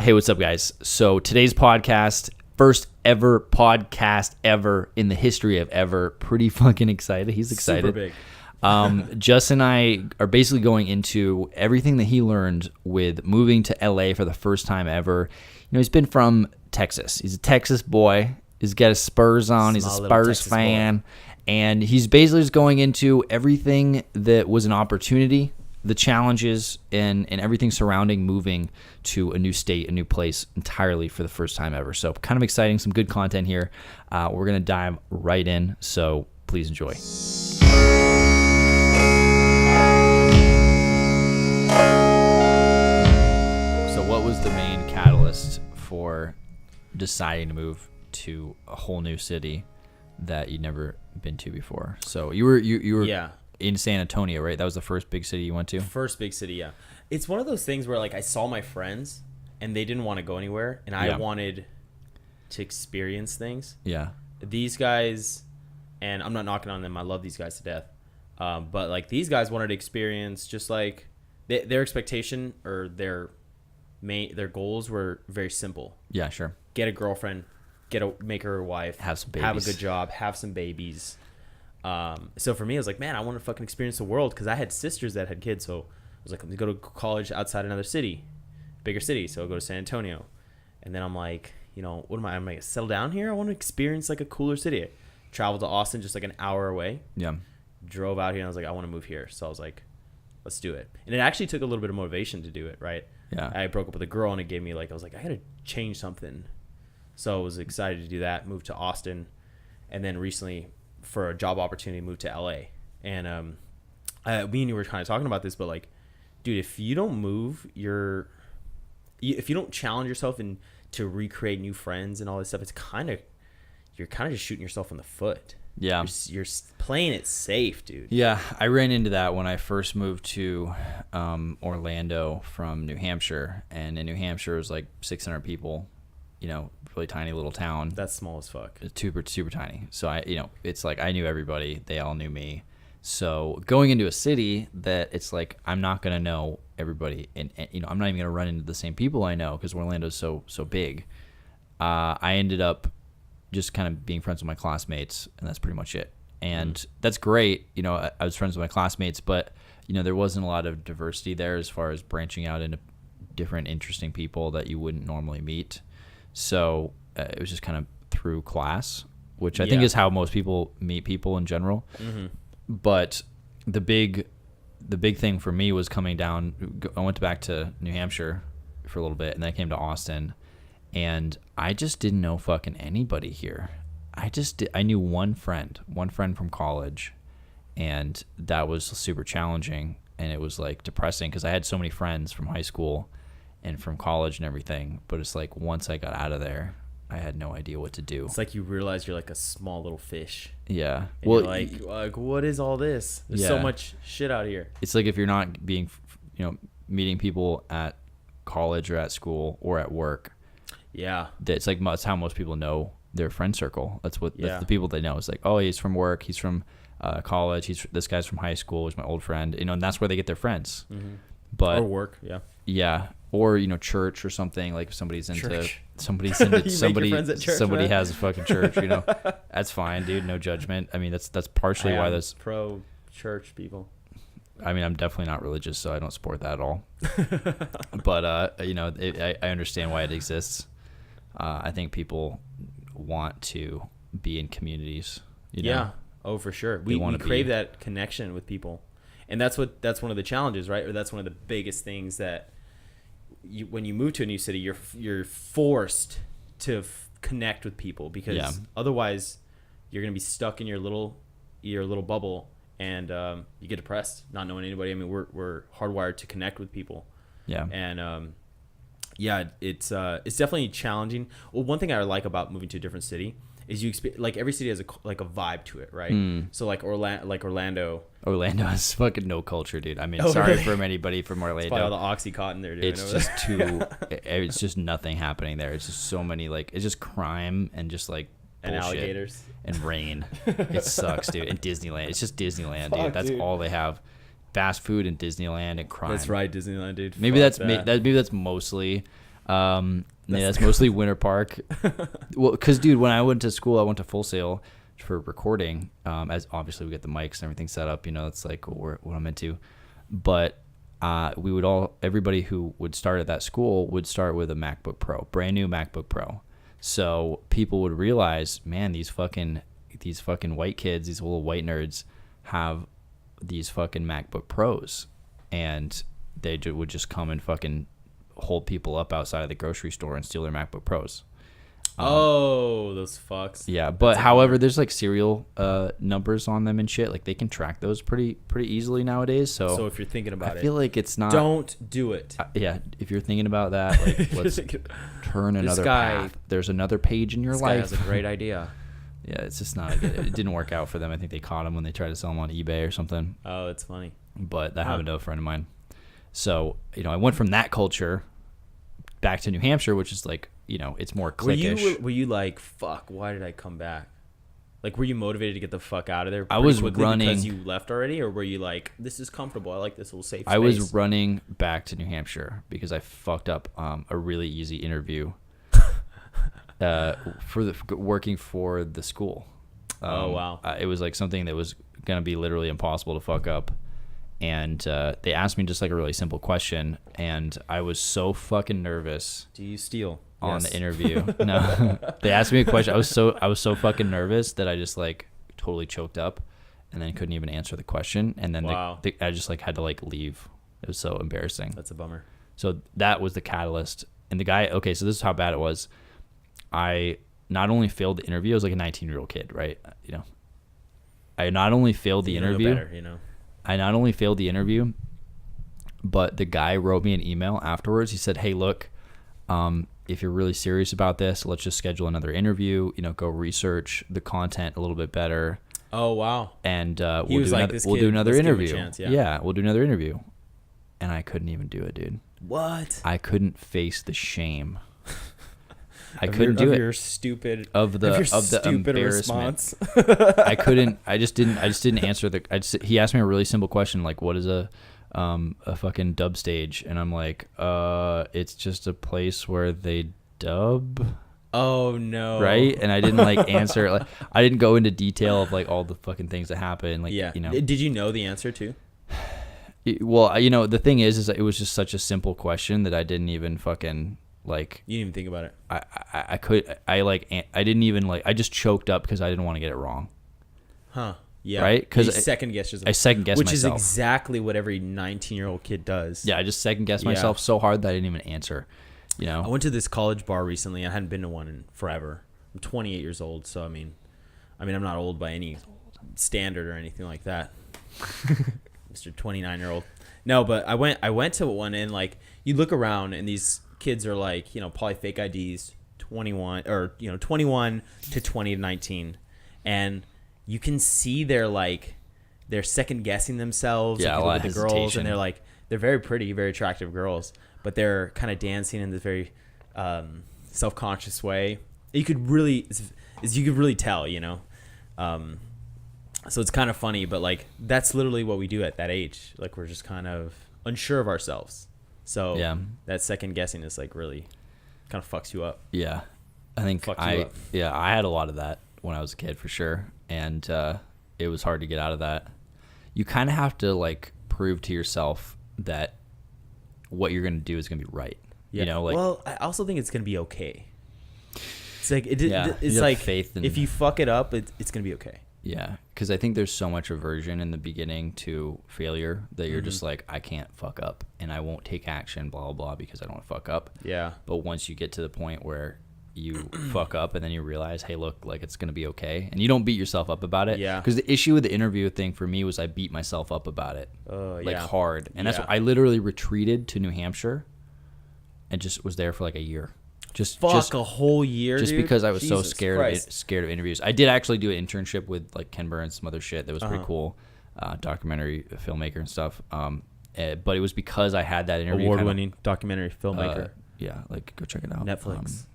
Hey, what's up, guys? So today's podcast, first ever podcast ever in the history of ever. Pretty fucking excited. He's excited. Super big. Justin and I are basically going into everything that he learned with moving to LA for the first time ever. You know, he's been from Texas. He's a Texas boy. He's got his Spurs on. He's a Spurs fan. Boy. And he's basically just going into everything that was an opportunity, the challenges, and everything surrounding moving to a new state, a new place entirely for the first time ever. So kind of exciting, some good content here. We're going to dive right in, so please enjoy. So what was the main catalyst for deciding to move to a whole new city that you'd never been to before? So you were in San Antonio, right? That was the first big city you went to? First big city, yeah. It's one of those things where, like, I saw my friends, and they didn't want to go anywhere, and I wanted to experience things. Yeah. These guys, and I'm not knocking on them. I love these guys to death. But, like, these guys wanted to experience just, like, their expectation or their goals were very simple. Yeah, sure. Get a girlfriend, make her a wife, have some babies, have a good job, have some babies. So for me, I was like, man, I want to fucking experience the world, because I had sisters that had kids. So I was like, let me go to college outside another city, bigger city. So I'll go to San Antonio. And then I'm like, you know, what am I going to settle down here? I want to experience like a cooler city. Traveled to Austin, just like an hour away. Yeah. Drove out here and I was like, I want to move here. So I was like, let's do it. And it actually took a little bit of motivation to do it, right? Yeah. I broke up with a girl and it gave me like, I was like, I got to change something. So I was excited to do that, moved to Austin. And then recently, for a job opportunity, moved to LA. And me and you were kind of talking about this, but like, dude, if you don't move, if you don't challenge yourself and to recreate new friends and all this stuff, you're kind of just shooting yourself in the foot. Yeah. You're playing it safe, dude. Yeah, I ran into that when I first moved to Orlando from New Hampshire. And in New Hampshire, it was like 600 people, you know, really tiny little town. That's small as fuck. It's super tiny. So it's like I knew everybody. They all knew me. So going into a city that it's like I'm not gonna know everybody, and you know I'm not even gonna run into the same people I know because Orlando's so big. I ended up just kind of being friends with my classmates, and that's pretty much it. And that's great. You know, I was friends with my classmates, but you know there wasn't a lot of diversity there as far as branching out into different interesting people that you wouldn't normally meet. So it was just kind of through class, which I think is how most people meet people in general. Mm-hmm. But the big thing for me was coming down. I went back to New Hampshire for a little bit, and then I came to Austin, and I just didn't know fucking anybody here. I knew one friend from college, and that was super challenging, and it was like depressing because I had so many friends from high school and from college and everything, but it's like once I got out of there, I had no idea what to do. It's like you realize you're like a small little fish. Yeah. And well, you're like, what is all this? There's so much shit out here. It's like if you're not meeting people at college or at school or at work. Yeah. That's like that's how most people know their friend circle. That's the people they know. It's like, oh, he's from work. He's from college. This guy's from high school. He's my old friend. You know, and that's where they get their friends. Mm-hmm. But or work. Yeah. Yeah. Or, you know, church or something, like if somebody has a fucking church, you know, that's fine, dude. No judgment. I mean, that's partially why there's pro church people. I mean, I'm definitely not religious, so I don't support that at all. But, you know, I understand why it exists. I think people want to be in communities, you know? Yeah. Oh, for sure. We crave that connection with people. And that's one of the challenges, right? Or that's one of the biggest things that when you move to a new city, you're forced to connect with people, because otherwise you're gonna be stuck in your little bubble, and you get depressed not knowing anybody. I mean, we're hardwired to connect with people. Yeah. And it's definitely challenging. Well, one thing I like about moving to a different city is like every city has a vibe to it, right? So like Orlando has fucking no culture, dude. I mean, sorry for anybody from Orlando. It's probably all the Oxycontin they're doing. It's just it's just nothing happening there. It's just so many, like, it's just crime and just like bullshit. And alligators and rain. It sucks, dude. And Disneyland. It's just Disneyland, dude. That's all they have. Fast food and Disneyland and crime. That's right, Disneyland, dude. Maybe that's mostly That's mostly Winter Park. Well, because, dude, when I went to school, I went to Full Sail for recording. As obviously we get the mics and everything set up, it's like what I'm into. But everybody who would start at that school would start with a MacBook Pro, brand new MacBook Pro. So people would realize, man, these fucking white kids, these little white nerds have these fucking MacBook Pros, and they would just come and fucking hold people up outside of the grocery store and steal their MacBook Pros. Those fucks. Yeah, but however, there's like serial numbers on them and shit. Like they can track those pretty easily nowadays. So if you're thinking about I feel like it's not. Don't do it. Yeah, if you're thinking about that, like let's turn another path. There's another page in your life. This guy has a great idea. Yeah, it's just not good. It didn't work out for them. I think they caught him when they tried to sell them on eBay or something. Oh, it's funny. But that happened to a friend of mine. So, I went from that culture back to New Hampshire, which is like, it's more cliquish. Were you like, fuck, why did I come back? Like, were you motivated to get the fuck out of there? I was running. Because you left already? Or were you like, this is comfortable. I like this little safe space? I was running back to New Hampshire because I fucked up a really easy interview working for the school. Oh, wow. It was like something that was going to be literally impossible to fuck up. And they asked me just like a really simple question, and I was so fucking nervous. Do you steal? On the interview? No. They asked me a question. I was so fucking nervous that I just like totally choked up, and then couldn't even answer the question. And then I just like had to like leave. It was so embarrassing. That's a bummer. So that was the catalyst. And the guy, okay, so this is how bad it was. I not only failed the interview, I was like a 19-year-old kid, right? I not only failed the interview. I not only failed the interview, but the guy wrote me an email afterwards. He said, "Hey, look, if you're really serious about this, let's just schedule another interview. Go research the content a little bit better." Oh, wow. And we'll do another interview. Yeah, we'll do another interview. And I couldn't even do it, dude. What? I couldn't face the shame. I couldn't do it. Your stupid embarrassment. Response. I couldn't. I just didn't answer he asked me a really simple question like, "What is a fucking dub stage?" And I'm like, it's just a place where they dub." Oh no! Right? And I didn't like answer. Like I didn't go into detail of like all the fucking things that happen. Like Did you know the answer too? Well, the thing is it was just such a simple question that I didn't even fucking. Like you didn't even think about it. I didn't even like. I just choked up because I didn't want to get it wrong. Huh? Yeah. Right? Because I second guessed yourself. I second guessed myself, which is exactly what every 19-year-old kid does. Yeah, I just second guessed myself so hard that I didn't even answer. I went to this college bar recently. I hadn't been to one in forever. I'm 28 years old, so I mean, I'm not old by any standard or anything like that. Mr. 29-year-old. No, but I went to one and like you look around and these kids are like, probably fake IDs, 21 or 21 to 20 to 19, and you can see they're second guessing themselves. Yeah, a lot of the girls, and they're very pretty, very attractive girls, but they're kind of dancing in this very self-conscious way. You could really tell, so it's kind of funny, but like that's literally what we do at that age. Like we're just kind of unsure of ourselves. So that second guessing is like really kind of fucks you up. Yeah. I think I had a lot of that when I was a kid for sure. And it was hard to get out of that. You kind of have to like prove to yourself that what you're going to do is going to be right. Yeah. Well, I also think it's going to be okay. It's like, it's like faith if you fuck it up, it's going to be okay. Yeah, because I think there's so much aversion in the beginning to failure that you're just like, I can't fuck up and I won't take action, blah, blah, blah, because I don't want to fuck up. Yeah. But once you get to the point where you fuck up and then you realize, hey, look, like it's going to be okay. And you don't beat yourself up about it. Yeah. Because the issue with the interview thing for me was I beat myself up about it. Like hard. And that's what I literally retreated to New Hampshire and just was there for like a year. Just a whole year, just dude? because I was Jesus so scared of interviews. I did actually do an internship with like Ken Burns, some other shit that was pretty cool, documentary filmmaker and stuff. But it was because I had that interview. Award-winning documentary filmmaker. Yeah, like go check it out. Netflix.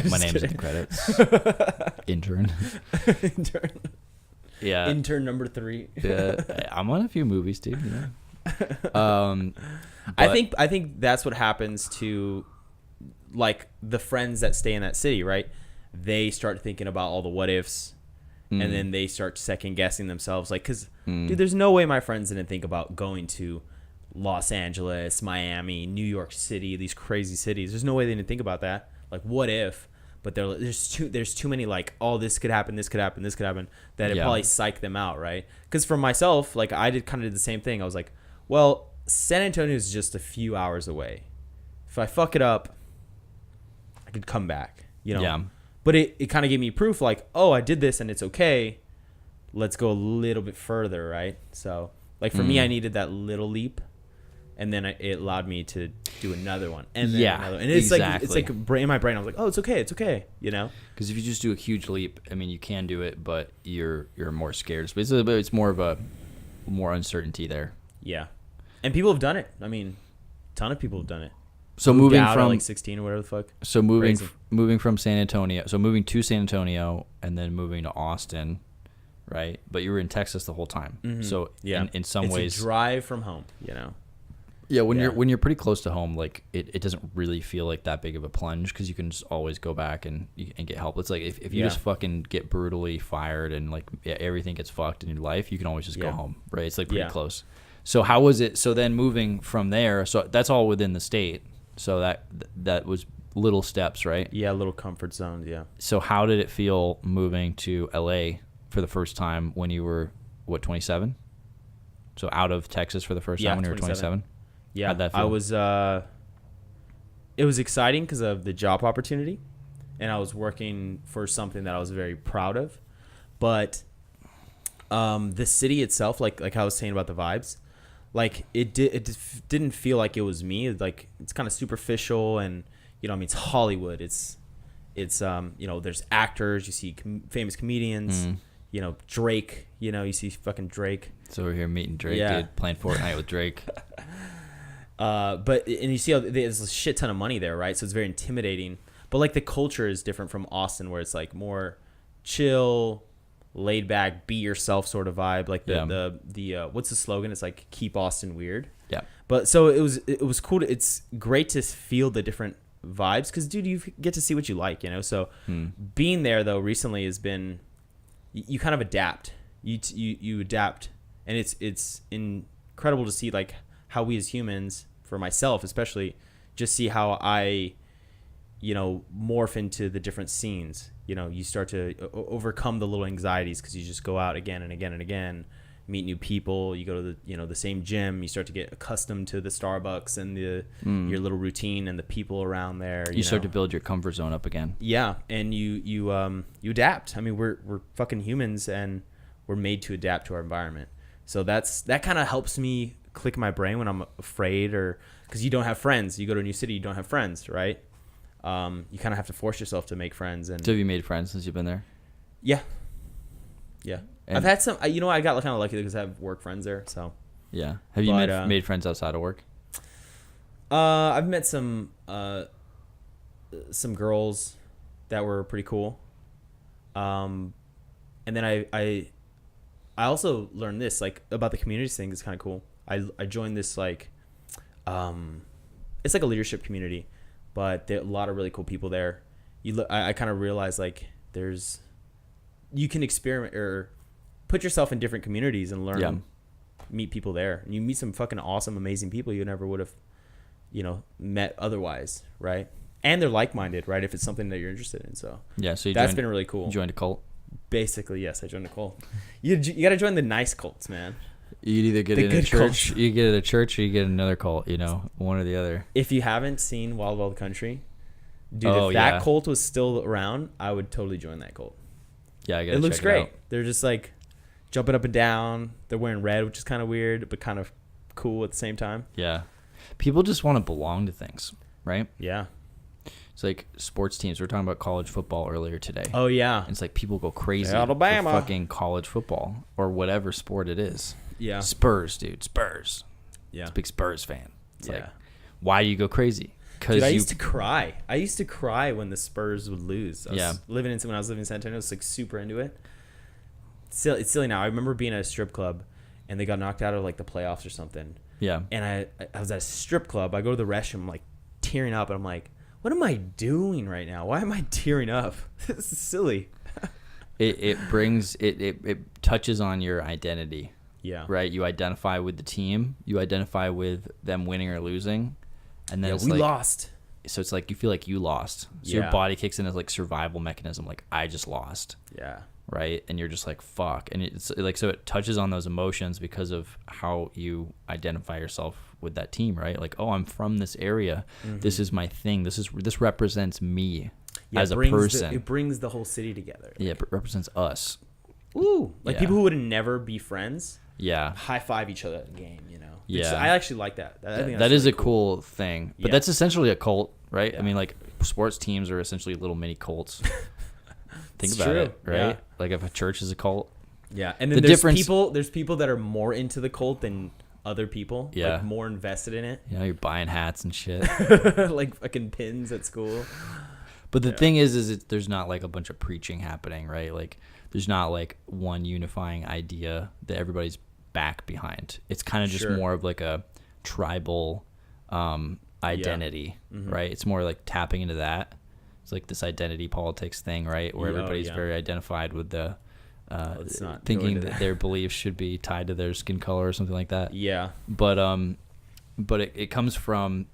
My name's in the credits. Intern. Yeah. Intern number 3. Yeah, I'm on a few movies, dude. I think that's what happens to like the friends that stay in that city, right? They start thinking about all the what ifs, and then they start second guessing themselves. Like, because, dude, there's no way my friends didn't think about going to Los Angeles, Miami, New York City, these crazy cities. There's no way they didn't think about that. Like, what if? But there's too many, like, oh, this could happen, this could happen, this could happen, that it probably psyched them out, right? Because for myself, like, I kind of did the same thing. I was like, well, San Antonio is just a few hours away. If I fuck it up, I could come back, you know? Yeah. But it kind of gave me proof, like, oh, I did this and it's okay. Let's go a little bit further, right? So, like, for me, I needed that little leap. And then it allowed me to do another one, and then another one. And it's like in my brain, I was like, oh, it's okay, you know. Because if you just do a huge leap, I mean, you can do it, but you're more scared. But it's more of a more uncertainty there. Yeah, and people have done it. I mean, a ton of people have done it. So moving from like 16 or whatever the fuck. So moving from San Antonio, moving to San Antonio, and then moving to Austin, right? But you were in Texas the whole time. Mm-hmm. So in some ways, it's a drive from home, you know. Yeah, when you're pretty close to home, like it doesn't really feel like that big of a plunge because you can just always go back and get help. It's like if you just fucking get brutally fired and like everything gets fucked in your life, you can always just go home, right? It's like pretty close. So how was it? So then moving from there, so that's all within the state. So that was little steps, right? Yeah, little comfort zones. Yeah. So how did it feel moving to LA for the first time when you were 27? So out of Texas for the first time when you were 27. Yeah, I was. It was exciting because of the job opportunity, and I was working for something that I was very proud of. But the city itself, like I was saying about the vibes, like it didn't feel like it was me. Like it's kind of superficial, and you know, I mean, it's Hollywood. It's you know, there's actors. You see famous comedians. You know, Drake. You know, you see fucking Drake. So we're here meeting Drake, dude, playing Fortnite with Drake. But you see how there's a shit ton of money there, right? So it's very intimidating. But like the culture is different from Austin, where it's like more chill, laid back, be yourself sort of vibe. Like the what's the slogan? It's like keep Austin weird. Yeah. But so it was cool. It's great to feel the different vibes because, dude, you get to see what you like, you know. So being there though recently has been, you kind of adapt. You adapt, and it's incredible to see like how we as humans, for myself especially, just see how I, you know, morph into the different scenes. You know, you start to overcome the little anxieties because you just go out again and again and again, meet new people. You go to the same gym. You start to get accustomed to the Starbucks and your little routine and the people around there. You start to build your comfort zone up again. Yeah, and you adapt. I mean, we're fucking humans, and we're made to adapt to our environment. So that kind of helps me click my brain when I'm afraid, or because you don't have friends. You go to a new city, you don't have friends, right? You kind of have to force yourself to make friends. And so have you made friends since you've been there? Yeah. And I've had some. I got kind of lucky because I have work friends there. So yeah. Have you made friends outside of work? I've met some girls that were pretty cool. And then I also learned this, like, about the communities thing. It's kind of cool. I joined this, like, it's like a leadership community, but there are a lot of really cool people there. I kind of realized, like, you can experiment or put yourself in different communities and learn, meet people there. And you meet some fucking awesome, amazing people you never would have, you know, met otherwise, right? And they're like-minded, right? If it's something that you're interested in. So that's been really cool. You joined a cult? Basically, yes, I joined a cult. You got to join the nice cults, man. You'd either get in a church, you get at a church, or you get another cult, you know, one or the other. If you haven't seen Wild Wild Country, dude, if that cult was still around, I would totally join that cult. Yeah, I gotta check it out. It looks great. They're just like jumping up and down. They're wearing red, which is kind of weird, but kind of cool at the same time. Yeah. People just want to belong to things, right? Yeah. It's like sports teams. We were talking about college football earlier today. Oh, yeah. And it's like people go crazy Alabama for fucking college football or whatever sport it is. Yeah. Spurs, dude. Spurs. Yeah. It's a big Spurs fan. It's like, why do you go crazy? Dude, I used to cry. I used to cry when the Spurs would lose. When I was living in San Antonio, I was like super into it. It's silly now. I remember being at a strip club, and they got knocked out of like the playoffs or something. Yeah. And I was at a strip club. I go to the restroom, I'm like tearing up, and I'm like, what am I doing right now? Why am I tearing up? This is silly. It brings it touches on your identity. Yeah. Right. You identify with the team. You identify with them winning or losing, and then we lost. So it's like you feel like you lost. So your body kicks in as like survival mechanism. Like I just lost. Yeah. Right. And you're just like fuck. And it's like so it touches on those emotions because of how you identify yourself with that team. Right. Like I'm from this area. Mm-hmm. This is my thing. This represents me as a person. It brings the whole city together. Yeah. It represents us. Ooh. Like people who would never be friends. Yeah. High five each other at the game, you know. Yeah. I actually like that. I think that is really a cool thing. But that's essentially a cult, right? Yeah. I mean, like sports teams are essentially little mini cults. Think about it, right? Yeah. Like if a church is a cult. Yeah. And then there's people that are more into the cult than other people. Yeah. Like more invested in it. You know, you're buying hats and shit. Like fucking pins at school. But the thing is there's not like a bunch of preaching happening, right? Like there's not like one unifying idea that everybody's back behind. It's kind of just more of like a tribal identity, right? It's more like tapping into that. It's like this identity politics thing, right? Where everybody's very identified with the thinking that their beliefs should be tied to their skin color or something like that. Yeah. But it comes from,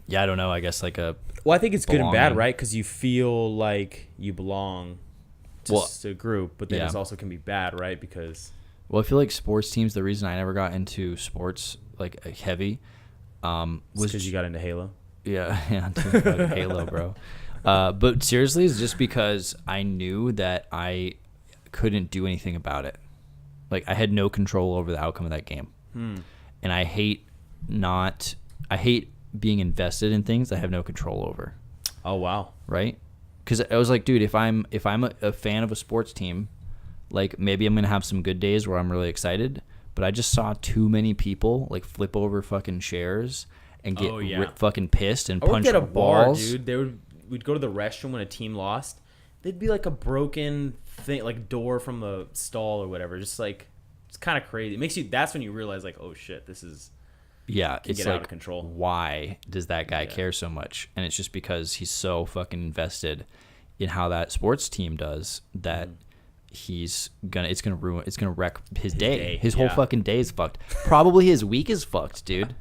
I don't know, I guess like a Well, I think it's belonging. Good and bad, right? Because you feel like you belong to a group, but then it also can be bad, right? Because I feel like sports teams, the reason I never got into sports like heavy was because you got into Halo. Yeah, fucking Halo, bro. But seriously, it's just because I knew that I couldn't do anything about it. Like I had no control over the outcome of that game. And I hate being invested in things I have no control over. Oh wow. Right? Because I was like, dude, if I'm a fan of a sports team, like maybe I'm gonna have some good days where I'm really excited, but I just saw too many people like flip over fucking chairs and get fucking pissed and punch at a walls. Bar, dude. We'd go to the restroom when a team lost. There'd be like a broken thing, like door from the stall or whatever. Just like it's kind of crazy. It makes you. That's when you realize like, oh shit, this is. Yeah, it's get like out of control. Why does that guy care so much? And it's just because he's so fucking invested in how that sports team does that it's gonna wreck his day. His whole fucking day is fucked. Probably his week is fucked, dude.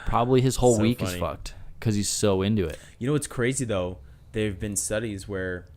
Probably his whole week is fucked because he's so into it. You know what's crazy though? There have been studies where,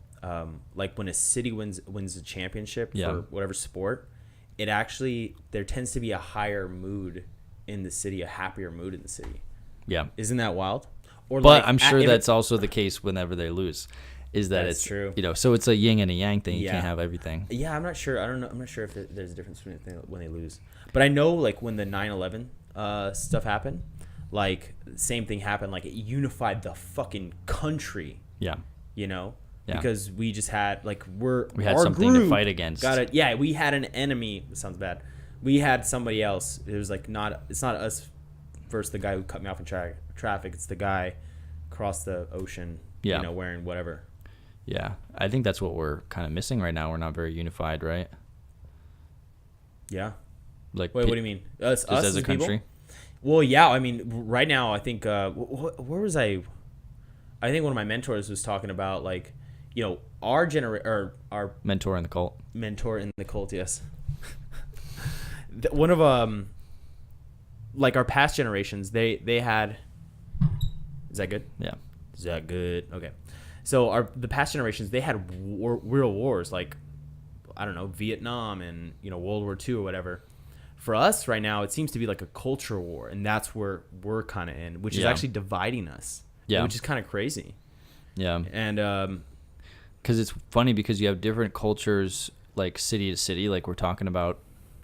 like when a city wins a championship for whatever sport, there tends to be a higher mood in the city, a happier mood in the city. Yeah. Isn't that wild? But I'm sure that's also the case whenever they lose. Is that it's true? You know, so it's a yin and a yang thing. You can't have everything. Yeah, I'm not sure. I don't know. I'm not sure if there's a difference between when they lose. But I know, like when the 9/11 stuff happened, like same thing happened. Like it unified the fucking country. Yeah. You know. Yeah. Because we just had we had something to fight against. Got it. Yeah, we had an enemy. It sounds bad. We had somebody else. It was like it's not us versus the guy who cut me off in traffic. It's the guy across the ocean, you know, wearing whatever. Yeah. I think that's what we're kind of missing right now. We're not very unified, right? Yeah. Like, wait, what do you mean? Us as a country? People? Well, yeah. I mean, right now, I think, where was I? I think one of my mentors was talking about, like, you know, our mentor in the cult. Mentor in the cult, yes. One of like our past generations, they had. Is that good? Yeah. Is that good? Okay. So the past generations, they had real wars, like I don't know, Vietnam and World War II or whatever. For us right now, it seems to be like a culture war, and that's where we're kind of in, which is actually dividing us. Yeah. Which is kind of crazy. Yeah. And because it's funny because you have different cultures, like city to city, like we're talking about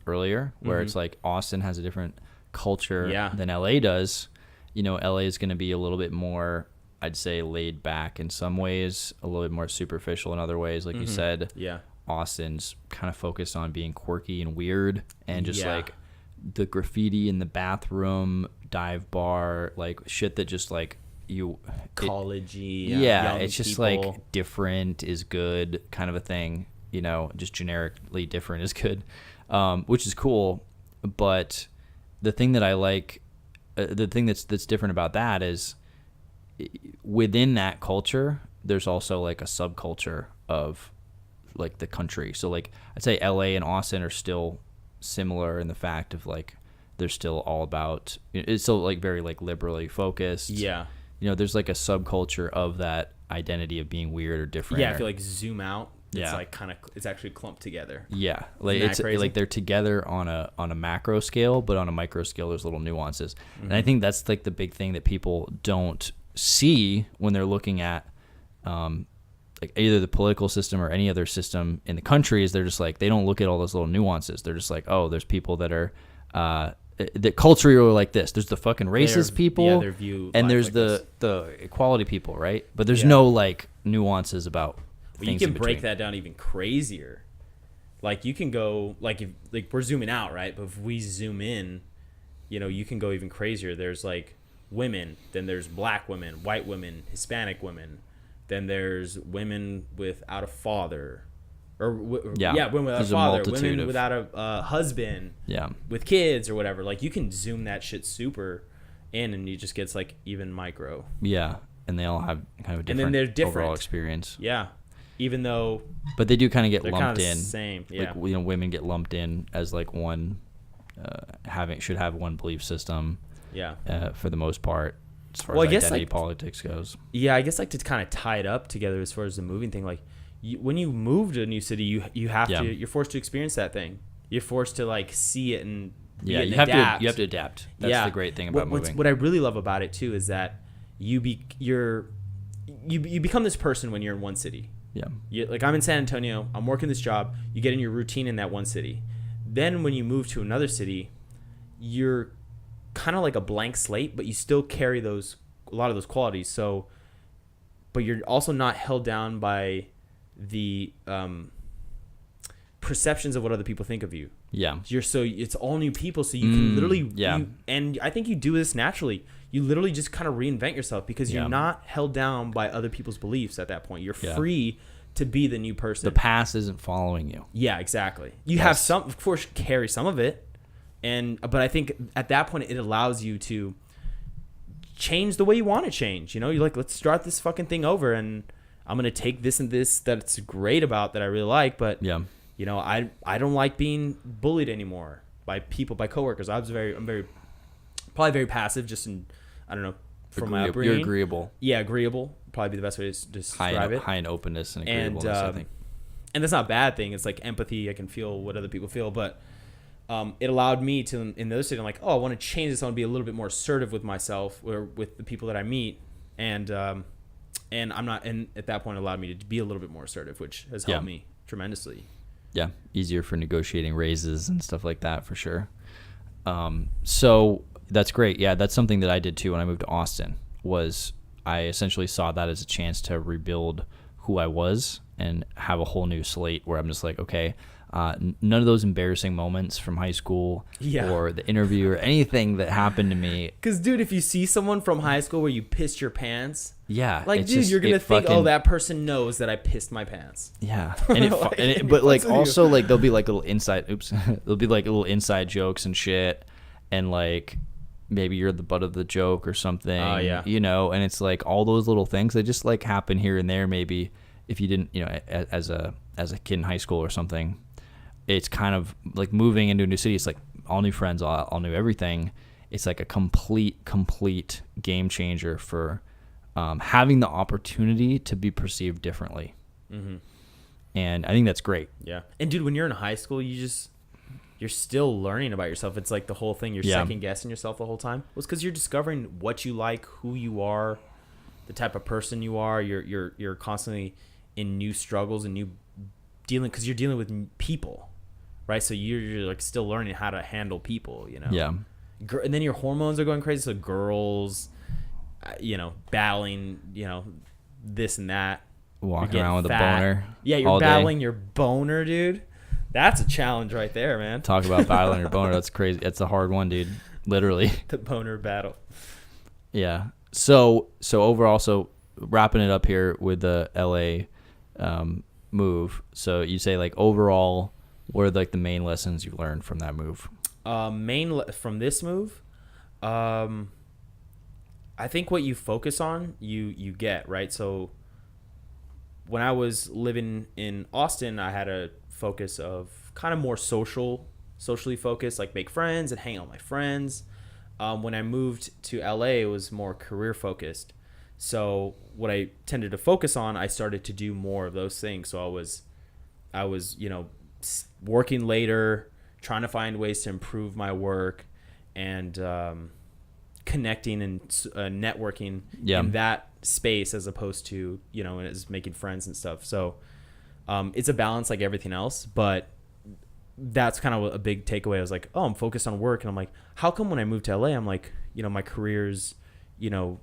earlier, where it's like Austin has a different culture than LA does. You know, LA is going to be a little bit more, I'd say, laid back in some ways, a little bit more superficial in other ways, like you said. Yeah. Austin's kind of focused on being quirky and weird, and just like the graffiti in the bathroom, dive bar, like shit that just like collegey. Yeah, it's just people. Like different is good kind of a thing. You know, just generically different is good, which is cool. But the thing that I like, the thing that's different about that is within that culture, there's also like a subculture of like the country. So like I'd say LA and Austin are still similar in the fact of like they're still all about, it's still like very like liberally focused. Yeah. There's like a subculture of that identity of being weird or different. Yeah, if you like zoom out, it's like kind of, it's actually clumped together. Yeah, like it's crazy? Like they're together on a macro scale, but on a micro scale there's little nuances. And I think that's like the big thing that people don't see when they're looking at like either the political system or any other system in the country, is they're just like, they don't look at all those little nuances. They're just like, oh, there's people that are that culturally are like this. There's the fucking racist people, and there's like the equality people, right? But there's no like nuances about. Well, you can break that down even crazier. Like you can go like if like we're zooming out, right? But if we zoom in, you can go even crazier. There's like women, then there's black women, white women, Hispanic women, then there's women without a father, women without a father, women without a husband, with kids or whatever. Like you can zoom that shit super in, and it just gets like even micro. Yeah, and they all have kind of a different, and then they're different overall experience. Yeah. Even though, but they do kind of get lumped kind of in. Same, yeah. Like women get lumped in as like one, should have one belief system. Yeah. For the most part, as far as identity politics goes. Yeah, I guess like to kind of tie it up together as far as the moving thing. Like, when you move to a new city, you have to, you're forced to experience that thing. You're forced to like see it and you have to adapt. That's the great thing about moving. What I really love about it too is that you become this person when you're in one city. Yeah. Like I'm in San Antonio, I'm working this job, you get in your routine in that one city. Then when you move to another city, you're kind of like a blank slate, but you still carry a lot of those qualities. So, but you're also not held down by the perceptions of what other people think of you. Yeah. It's all new people, so you can literally and I think you do this naturally. You literally just kind of reinvent yourself because you're not held down by other people's beliefs at that point. You're free to be the new person. The past isn't following you. Yeah, exactly. You have some, of course, carry some of it, but I think at that point it allows you to change the way you want to change. You're like, let's start this fucking thing over, and I'm gonna take this and this that's great about that I really like, but I don't like being bullied anymore by coworkers. I'm probably very passive, just in, I don't know, from my upbringing. You're agreeable. Yeah, agreeable. Probably be the best way to describe it. High in openness and agreeableness, I think. And that's not a bad thing. It's like empathy. I can feel what other people feel. But it allowed me to, in those cities, I'm like, I want to change this. I want to be a little bit more assertive with myself or with the people that I meet. And I'm not, and at that point it allowed me to be a little bit more assertive, which has helped me tremendously. Yeah. Easier for negotiating raises and stuff like that, for sure. So that's great. Yeah, that's something that I did too when I moved to Austin. Was I essentially saw that as a chance to rebuild who I was and have a whole new slate where I'm just like, okay, none of those embarrassing moments from high school or the interview or anything that happened to me. Because, dude, if you see someone from high school where you pissed your pants, like, dude, you're gonna think, that person knows that I pissed my pants. Yeah, but like also like there'll be like little inside, there'll be like little inside jokes and shit, and like maybe you're the butt of the joke or something. Oh yeah, and it's like all those little things that just like happen here and there. Maybe if you didn't, as a kid in high school or something, it's kind of like moving into a new city. It's like all new friends, all new everything. It's like a complete game changer for having the opportunity to be perceived differently. Mm-hmm. And I think that's great. Yeah. And dude, when you're in high school, you're still learning about yourself. It's like the whole thing. You're second guessing yourself the whole time. Well, it's because you're discovering what you like, who you are, the type of person you are. You're constantly in new struggles and new because you're dealing with people, right? So you're like still learning how to handle people, Yeah. And then your hormones are going crazy. So girls, battling, this and that. Walking around with a boner. Yeah, you're battling your boner, dude. That's a challenge right there, man. Talk about battling your boner. That's crazy. That's a hard one, dude. Literally. The boner battle. Yeah. So overall, wrapping it up here with the LA move. So you say like overall, what are like the main lessons you learned from that move? From this move, I think what you focus on, you get, right? So when I was living in Austin, I had a focus of kind of more socially focused, like make friends and hang out with my friends. When I moved to LA, it was more career focused. So what I tended to focus on, I started to do more of those things. So I was, working later, trying to find ways to improve my work, and connecting and networking in that space, as opposed to, as making friends and stuff. So it's a balance like everything else, but that's kind of a big takeaway. I was like, I'm focused on work. And I'm like, how come when I moved to LA, I'm like, my career's,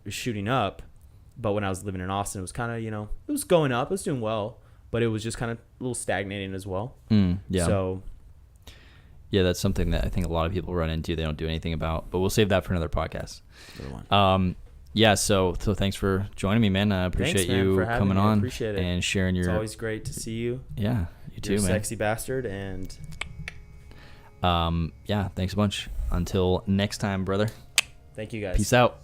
shooting up. But when I was living in Austin, it was kind of, it was going up, it was doing well, but it was just kind of a little stagnating as well. Yeah. So yeah, that's something that I think a lot of people run into. They don't do anything about, but we'll save that for another podcast. Yeah. So thanks for joining me, man. I appreciate you coming on. Appreciate it. And sharing your. It's always great to see you. Yeah. You too, man. Sexy bastard. And yeah, thanks a bunch. Until next time, brother. Thank you, guys. Peace out.